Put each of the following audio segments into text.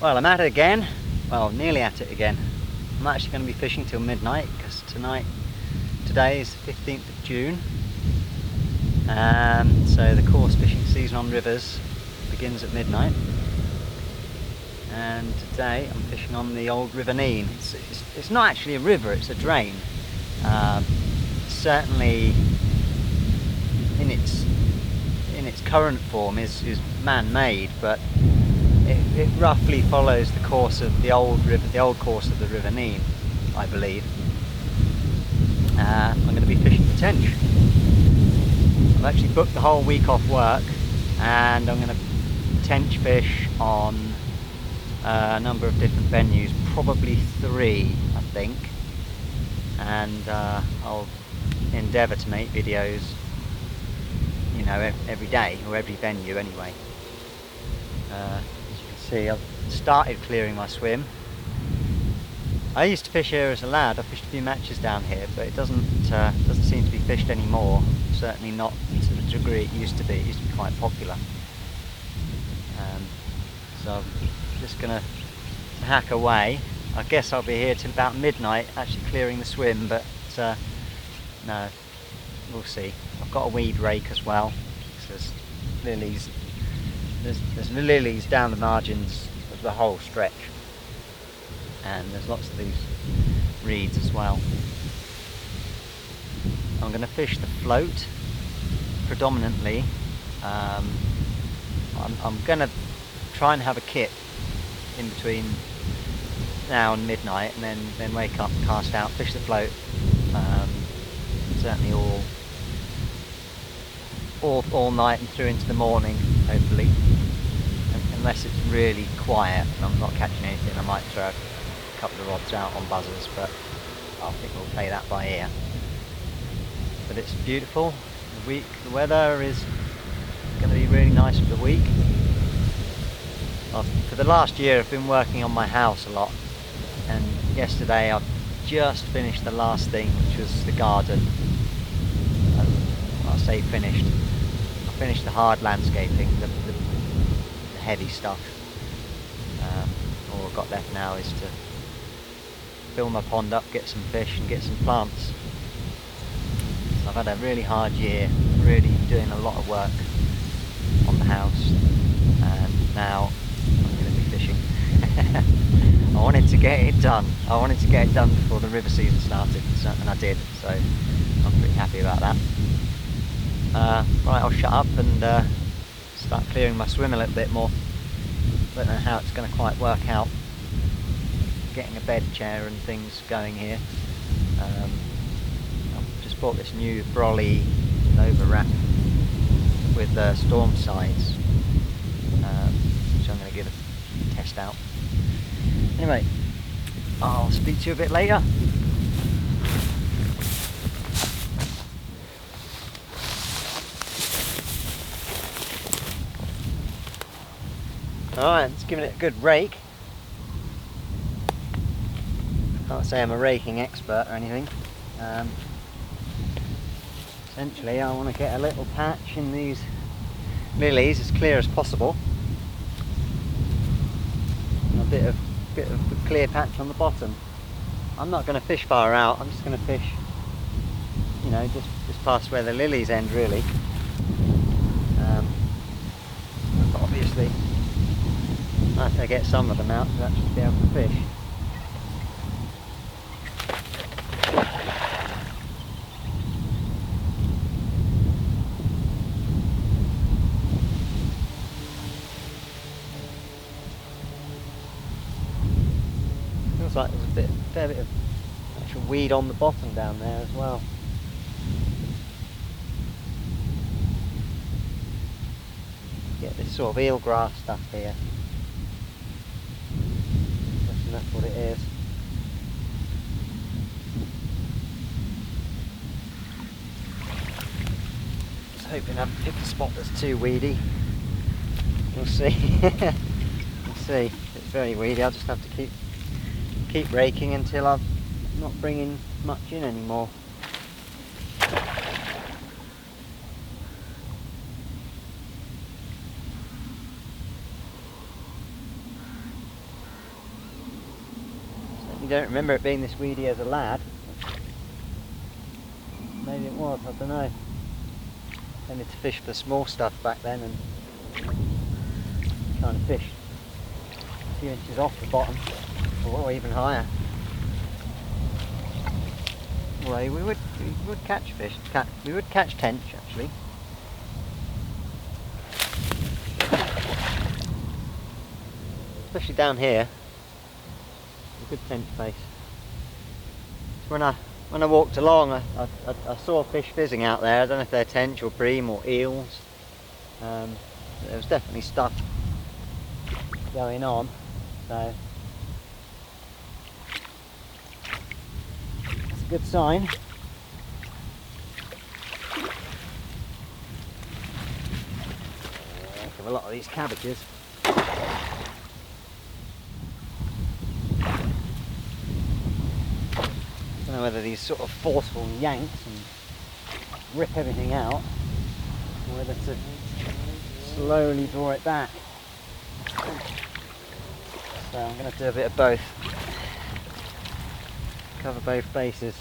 Well, I'm at it again. Well, nearly at it again. I'm actually going to be fishing till midnight because today is the 15th of June. So the coarse fishing season on rivers begins at midnight. And today I'm fishing on the old River Nene. It's not actually a river, it's a drain. Certainly in its current form is man-made, but it roughly follows the course of the old course of the River Nene, I believe. I'm going to be fishing for tench. I've actually booked the whole week off work, and I'm going to tench fish on a number of different venues, probably 3, I think. And I'll endeavour to make videos, you know, every day, or every venue anyway. As you can see, I've started clearing my swim. I used to fish here as a lad. I fished a few matches down here, but it doesn't seem to be fished anymore. Certainly not to the degree it used to be. It used to be quite popular. So I'm just going to hack away. I guess I'll be here till about midnight, actually clearing the swim, but no, we'll see. I've got a weed rake as well. There's lilies. There's lilies down the margins of the whole stretch, and there's lots of these reeds as well. I'm going to fish the float predominantly. I'm going to try and have a kip in between now and midnight, and then wake up, cast out, fish the float. Certainly all night and through into the morning, hopefully. Unless it's really quiet and I'm not catching anything, I might throw a couple of rods out on buzzers, but I think we'll play that by ear. But it's beautiful. The weather is going to be really nice for the week. For the last year I've been working on my house a lot, and yesterday I've just finished the last thing, which was the garden. I'll say finished. I finished the hard landscaping, the heavy stuff. All I've got left now is to fill my pond up, get some fish and get some plants. So I've had a really hard year, really doing a lot of work on the house, and now I'm going to be fishing. I wanted to get it done. I wanted to get it done before the river season started, and I did, so I'm pretty happy about that. Right, I'll shut up and start clearing my swim a little bit more. Don't know how it's going to quite work out, getting a bed chair and things going here. I've just bought this new brolly over rack with storm sides, which I'm going to give a test out. Anyway, I'll speak to you a bit later. Alright, just giving it a good rake. Can't say I'm a raking expert or anything. Essentially I want to get a little patch in these lilies as clear as possible. And a bit of a clear patch on the bottom. I'm not going to fish far out, I'm just going to fish, you know, just past where the lilies end really. But obviously after I get some of them out to actually be able to fish. Feels like there's a fair bit of actual weed on the bottom down there as well. Get this sort of eelgrass stuff here. That's what it is. Just hoping I haven't picked a spot that's too weedy. We'll see. We'll see. If it's very weedy, I'll just have to keep raking until I'm not bringing much in anymore. don't remember it being this weedy as a lad. Maybe it was, I don't know. Tended to fish for small stuff back then, and trying to fish a few inches off the bottom, or even higher. Well, we would catch fish. We would catch tench actually. Especially down here. A good tench place. So when I walked along, I saw fish fizzing out there. I don't know if they're tench or bream or eels. There was definitely stuff going on. So it's a good sign. Of a lot of these cabbages. I don't know whether these sort of forceful yanks and rip everything out, or whether to slowly draw it back. So I'm going to do a bit of both. Cover both bases.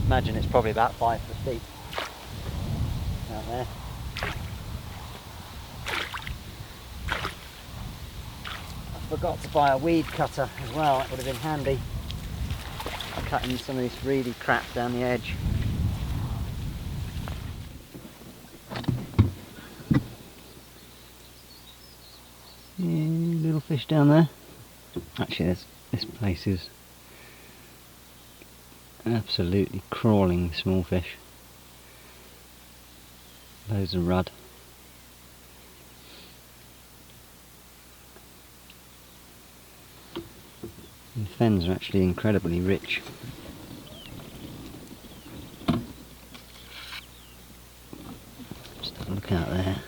Imagine it's probably about 5 foot deep out there. I forgot to buy a weed cutter as well, that would have been handy. Cutting some of this reedy crap down the edge. Yeah, little fish down there. Actually, this place is absolutely crawling with small fish. Loads of rudd. And the fens are actually incredibly rich. Just have a look out there.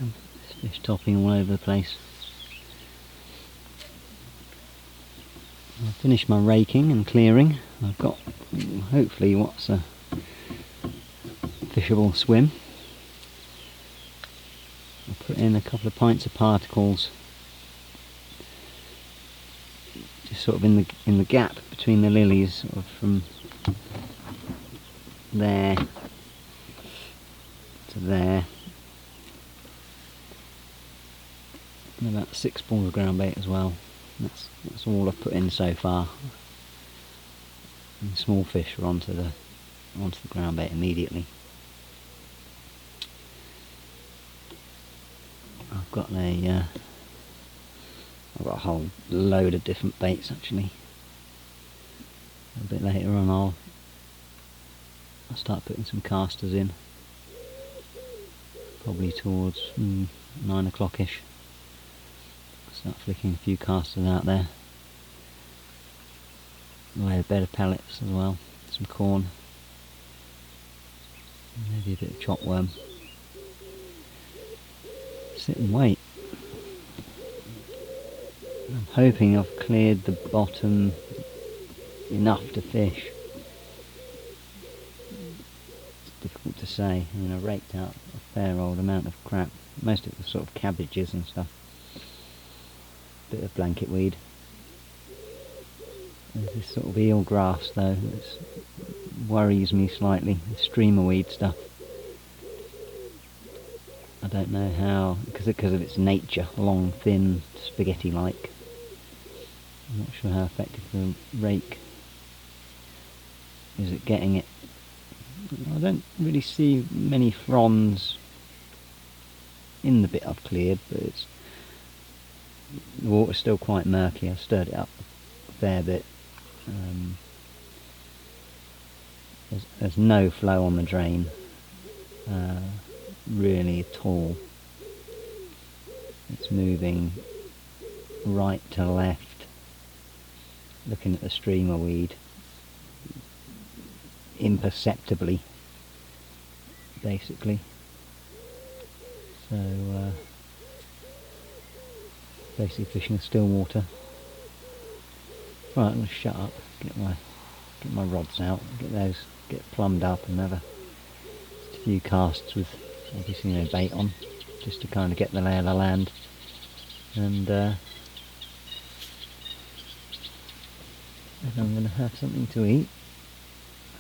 And there's fish topping all over the place. I've finished my raking and clearing. I've got hopefully what's a fishable swim. I'll put in a couple of pints of particles just sort of in the gap between the lilies, sort of from there to there. And about 6 balls of ground bait as well. That's all I've put in so far. And small fish are onto the ground bait immediately. I've got a whole load of different baits actually. A bit later on I'll start putting some casters in, probably towards 9 o'clock ish. Start flicking a few casters out there. Lay a bed of pellets as well, some corn, maybe a bit of chop worm. Sit and wait. I'm hoping I've cleared the bottom enough to fish. It's difficult to say. I mean, I raked out a fair old amount of crap. Most of it was sort of cabbages and stuff. Bit of blanket weed. There's this sort of eel grass though that worries me slightly. The streamer weed stuff. I don't know how, because of its nature, long, thin, spaghetti-like. I'm not sure how effective the rake is at getting it. I don't really see many fronds in the bit I've cleared, but the water's still quite murky. I've stirred it up a fair bit. There's no flow on the drain really at all. It's moving right to left, looking at the streamer weed imperceptibly, basically. So basically fishing in still water. Right, I'm going to shut up, get my rods out, get plumbed up and have a a few casts with obviously no bait on, just to kind of get the lay of the land. And then I'm going to have something to eat,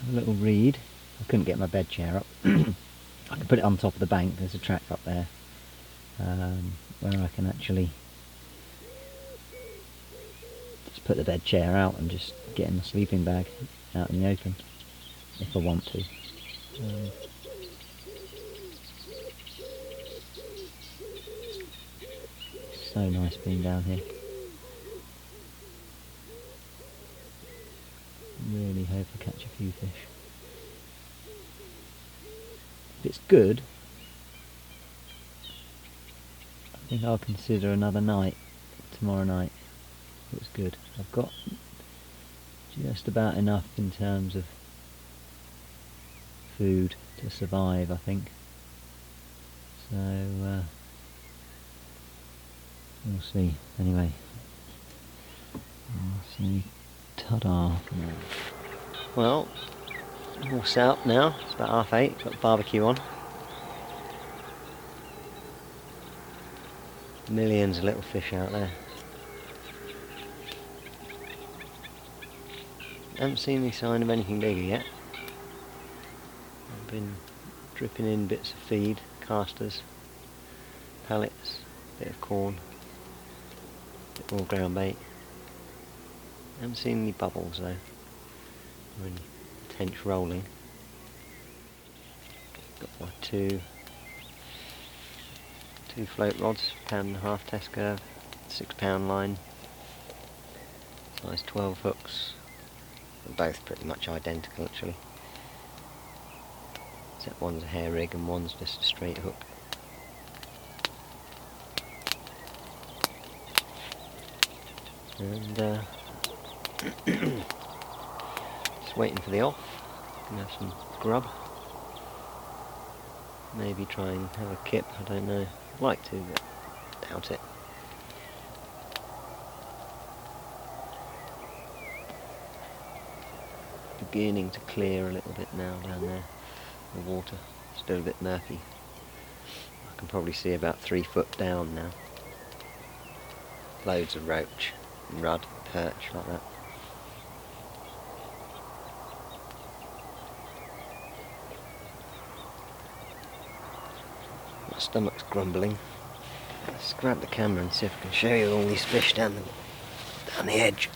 have a little read. I couldn't get my bed chair up. I can put it on top of the bank, there's a track up there where I can actually just put the bed chair out and just get in the sleeping bag out in the open if I want to. So nice being down here. Really hope I catch a few fish. If it's good, I think I'll consider another night, tomorrow night. If it's good. I've got just about enough in terms of food to survive, I think. So we'll see. Anyway, we'll see. Ta-da. Well, all set up now. It's about 8:30. Got the barbecue on. Millions of little fish out there. Haven't seen any sign of anything bigger yet. I've been dripping in bits of feed, casters, pellets, bit of corn, bit more ground bait. Haven't seen any bubbles though, or any tench rolling. Got my two float rods, £1.5 test curve, £6 line, size 12 hooks. They're both pretty much identical actually, except one's a hair rig and one's just a straight hook. And just waiting for the off. Gonna have some grub. Maybe try and have a kip, I don't know. I'd like to, but doubt it. Beginning to clear a little bit now down there. The water still a bit murky. I can probably see about 3 foot down now. Loads of roach and rudd, perch like that. My stomach's grumbling. Let's grab the camera and see if I can show you all these fish down the edge.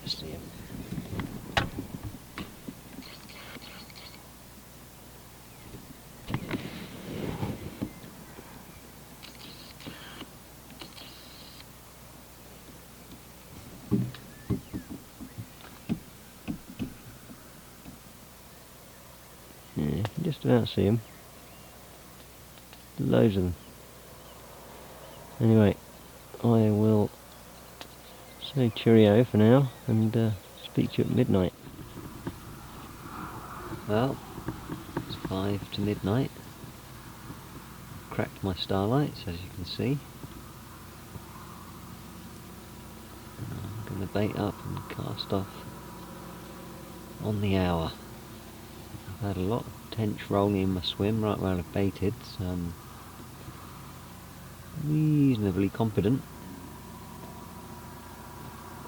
See them. Yeah, you can just about see them. Loads of them. Anyway, I will say cheerio for now and speak to you at midnight. Well, it's 5 to midnight. Cracked my starlights, as you can see. I'm going to bait up and cast off on the hour. I've had a lot of tench rolling in my swim right where I've baited, so I'm reasonably confident.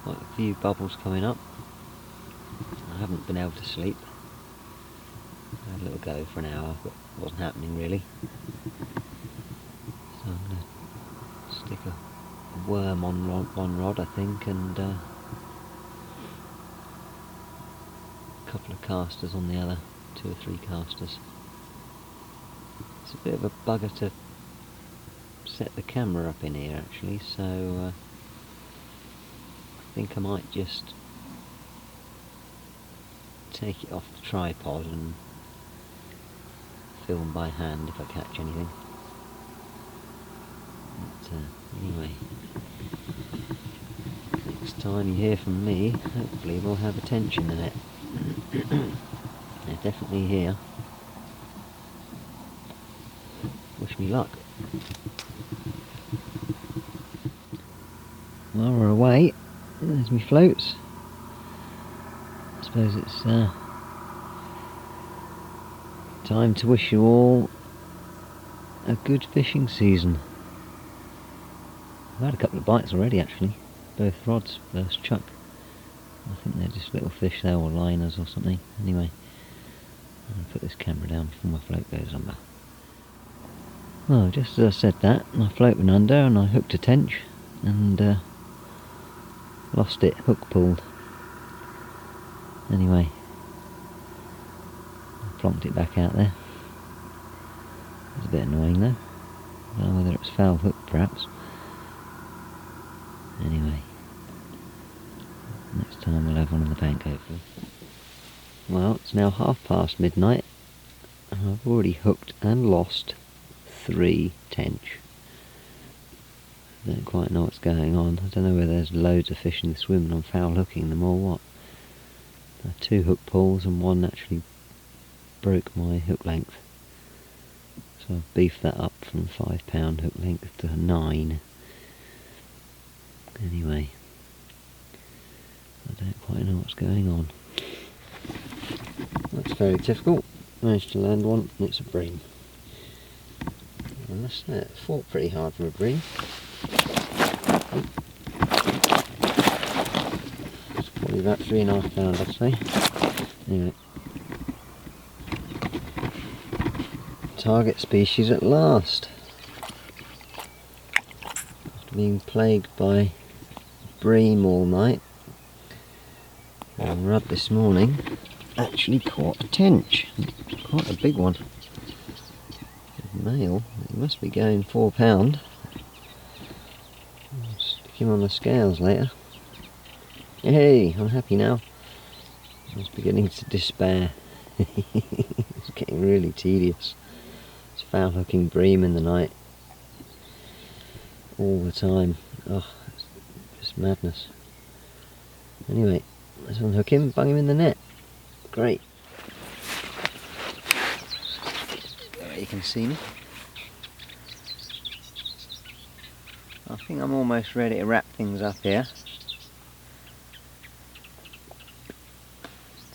Quite a few bubbles coming up. I haven't been able to sleep. I had a little go for an hour, but it wasn't happening really. So I'm going to stick a worm on one rod, I think, and a couple of casters on the other, 2 or 3 casters. It's a bit of a bugger to set the camera up in here actually, so I think I might just take it off the tripod and film by hand if I catch anything. But anyway, next time you hear from me, hopefully we'll have a tench in the net. They're definitely here. Wish me luck. While we're away, there's me floats. I suppose it's Time to wish you all a good fishing season. I've had a couple of bites already actually, both rods first chuck. I think they're just little fish there, or liners or something. Anyway, I'm going to put this camera down before my float goes under. Well, just as I said that, my float went under and I hooked a tench and lost it, hook pulled. Anyway, I plonked it back out there. It was a bit annoying though. I don't know whether it was foul hook perhaps. Anyway, next time we'll have one on the bank hopefully. Well, it's now midnight and I've already hooked and lost 3 tench. I don't quite know what's going on. I don't know whether there's loads of fish in the swim and I'm foul hooking them or what. There are 2 hook pulls and one actually broke my hook length. So I've beefed that up from 5 pound hook length to 9. Anyway, I don't quite know what's going on. That's very difficult. Managed to land one and it's a bream. I must say it fought pretty hard for a bream. It's probably about 3.5 pound I'd say. Anyway. Target species at last. After being plagued by bream all night, and Rudd this morning actually caught a tench, quite a big one. Male, he must be going 4 pound. I'll stick him on the scales later. Hey, I'm happy now. I was beginning to despair. It's getting really tedious. It's foul hooking bream in the night all the time. Oh, it's just madness. Anyway, let's unhook him, bung him in the net. Great. There you can see me. I think I'm almost ready to wrap things up here.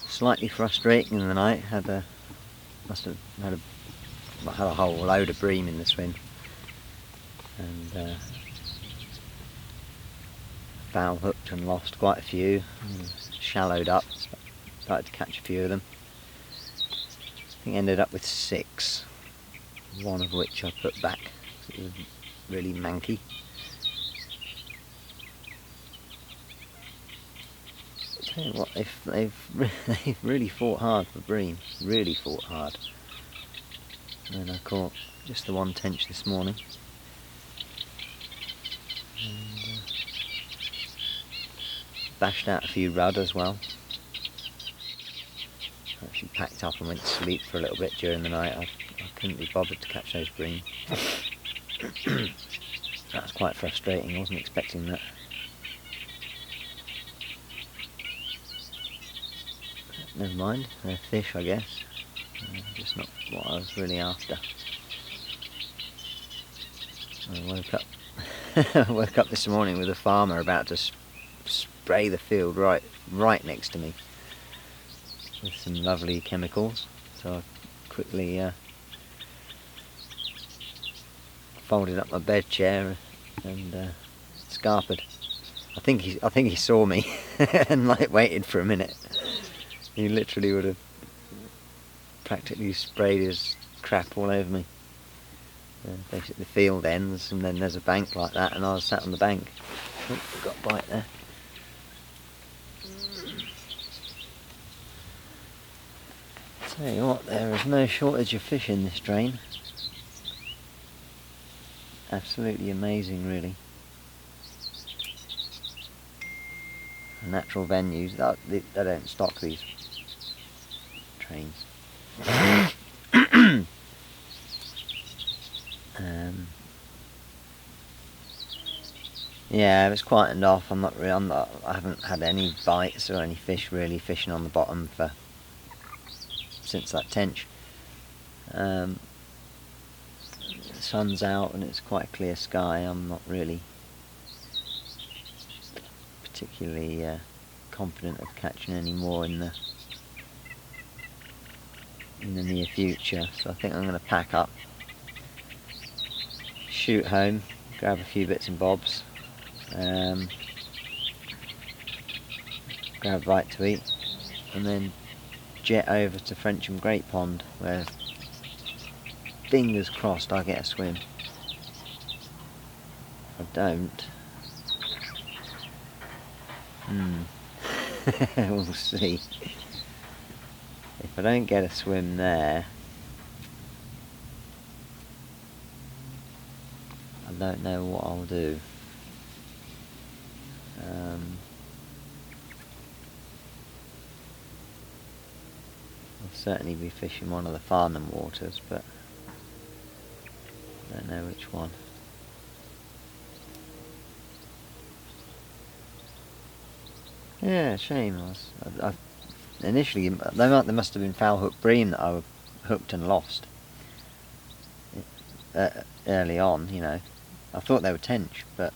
Slightly frustrating in the night. Must have had a whole load of bream in the swim, and foul hooked and lost quite a few. Shallowed up, started to catch a few of them. I think ended up with 6, one of which I put back. It was really manky. Tell you what, they've really fought hard for bream. Really fought hard. And I caught just the 1 tench this morning. And, bashed out a few rudd as well. Actually packed up and went to sleep for a little bit during the night. I couldn't be bothered to catch those bream. That was quite frustrating. I wasn't expecting that. Never mind, they're fish I guess. Just not what I was really after. I woke up I woke up this morning with a farmer about to spray the field right next to me with some lovely chemicals, so I quickly folded up my bed chair and scarpered. I think he saw me and like waited for a minute. He literally would have practically sprayed his crap all over me. Basically the field ends and then there's a bank like that and I was sat on the bank. Oh, got a bite there. Tell you what, there is no shortage of fish in this drain. Absolutely amazing really. Natural venues, they don't stock these trains. Yeah, it's quietened off. I haven't had any bites or any fish really fishing on the bottom since that tench. The sun's out and it's quite a clear sky. I'm not really particularly confident of catching any more in in the near future, so I think I'm going to pack up, shoot home, grab a few bits and bobs, grab a bite to eat, and then jet over to Frensham Great Pond, where fingers crossed I get a swim. If I don't, we'll see. If I don't get a swim there, I don't know what I'll do. I'll certainly be fishing one of the Farnham waters, but I don't know which one. Yeah, shame. I initially, there must have been foul hook bream that I hooked and lost early on, you know. I thought they were tench, but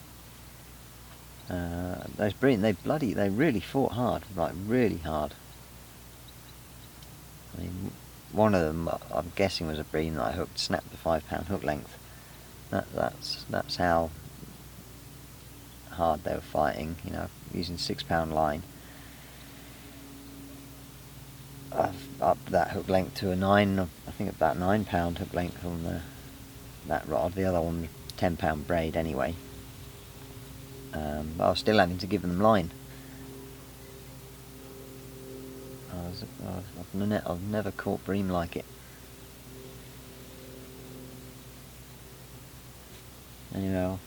those bream, they really fought hard, like really hard. I mean, one of them, I'm guessing, was a bream that I hooked, snapped the 5-pound hook length. That's how hard they were fighting, you know, using 6-pound line. I've upped that hook length to a 9, I think about 9-pound hook length on that rod. The other one was 10-pound braid anyway. But I was still having to give them line. I've never caught bream like it. Anyway, I'll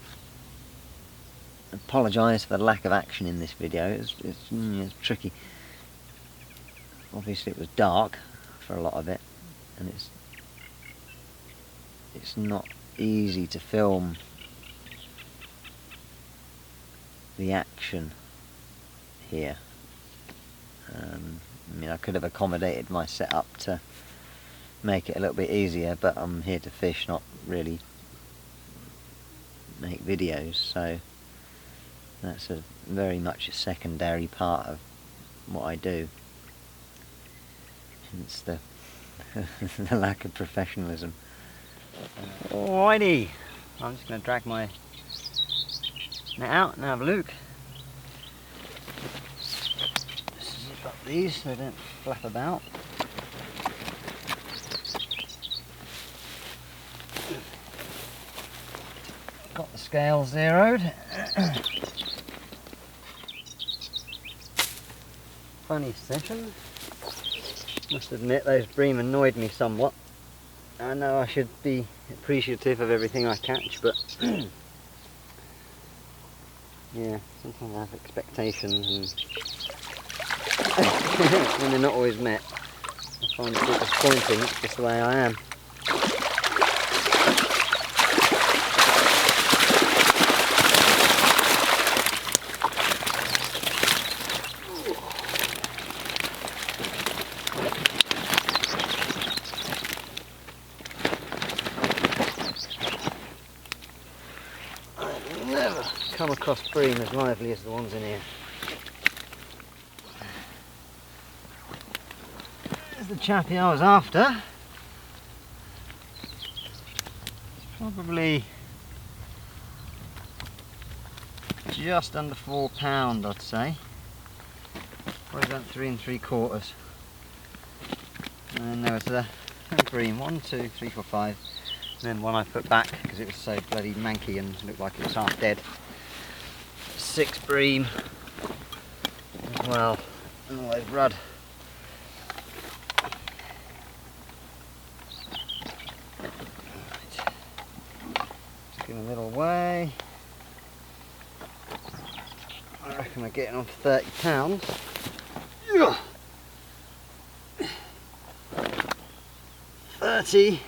apologise for the lack of action in this video. It's tricky. Obviously it was dark for a lot of it, and it's not easy to film the action here. I mean, I could have accommodated my setup to make it a little bit easier, but I'm here to fish, not really make videos, so that's very much a secondary part of what I do. It's the the lack of professionalism. Alrighty, I'm just going to drag my net out and have a look. Just zip up these so they don't flap about. Got the scale zeroed. Funny session. Must admit, those bream annoyed me somewhat. I know I should be appreciative of everything I catch, but yeah, sometimes I have expectations, and when they're not always met, I find it a bit disappointing. It's just the way I am. Come across bream as lively as the ones in here. There's the chappie I was after. Probably just under 4 pound, I'd say. Probably about 3 3/4. And then there was the bream, 1, 2, 3, 4, 5. And then one I put back because it was so bloody manky and looked like it was half dead. 6 bream as well, and all those rudd. Just give them a little way. I reckon we're getting on for 30 pounds. 30,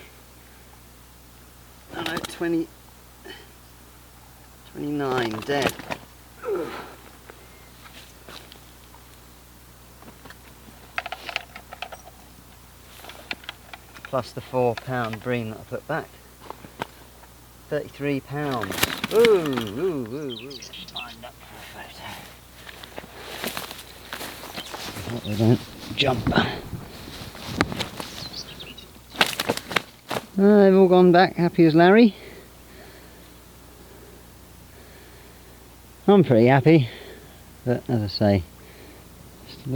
I know, 20, 29 dead. Plus the 4 pound bream that I put back. 33 pounds. Ooh, ooh, ooh, ooh. Lined up for a photo. I hope they don't jump. They've all gone back happy as Larry. I'm pretty happy, but as I say, it's a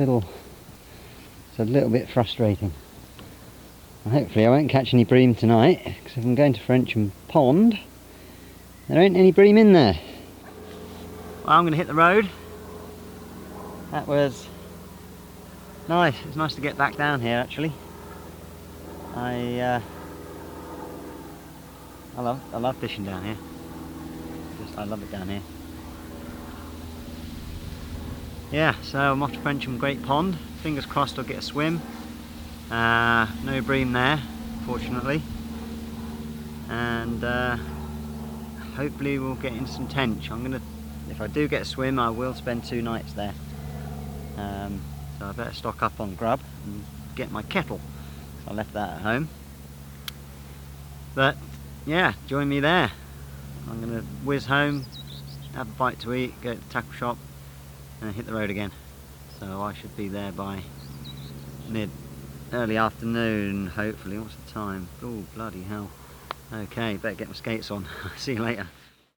little bit frustrating. Hopefully I won't catch any bream tonight, because if I'm going to Frensham Pond, there ain't any bream in there. Well, I'm going to hit the road. That was nice. It's nice to get back down here actually. I love fishing down here. I love it down here. Yeah, so I'm off to Frensham Great Pond. Fingers crossed I'll get a swim. No bream there, fortunately. And hopefully we'll get in some tench. If I do get a swim, I will spend 2 nights there. So I better stock up on grub and get my kettle. I left that at home. But yeah, join me there. I'm going to whiz home, have a bite to eat, go to the tackle shop and hit the road again. So I should be there by early afternoon, hopefully. What's the time? Oh, bloody hell. Okay, better get my skates on. See you later.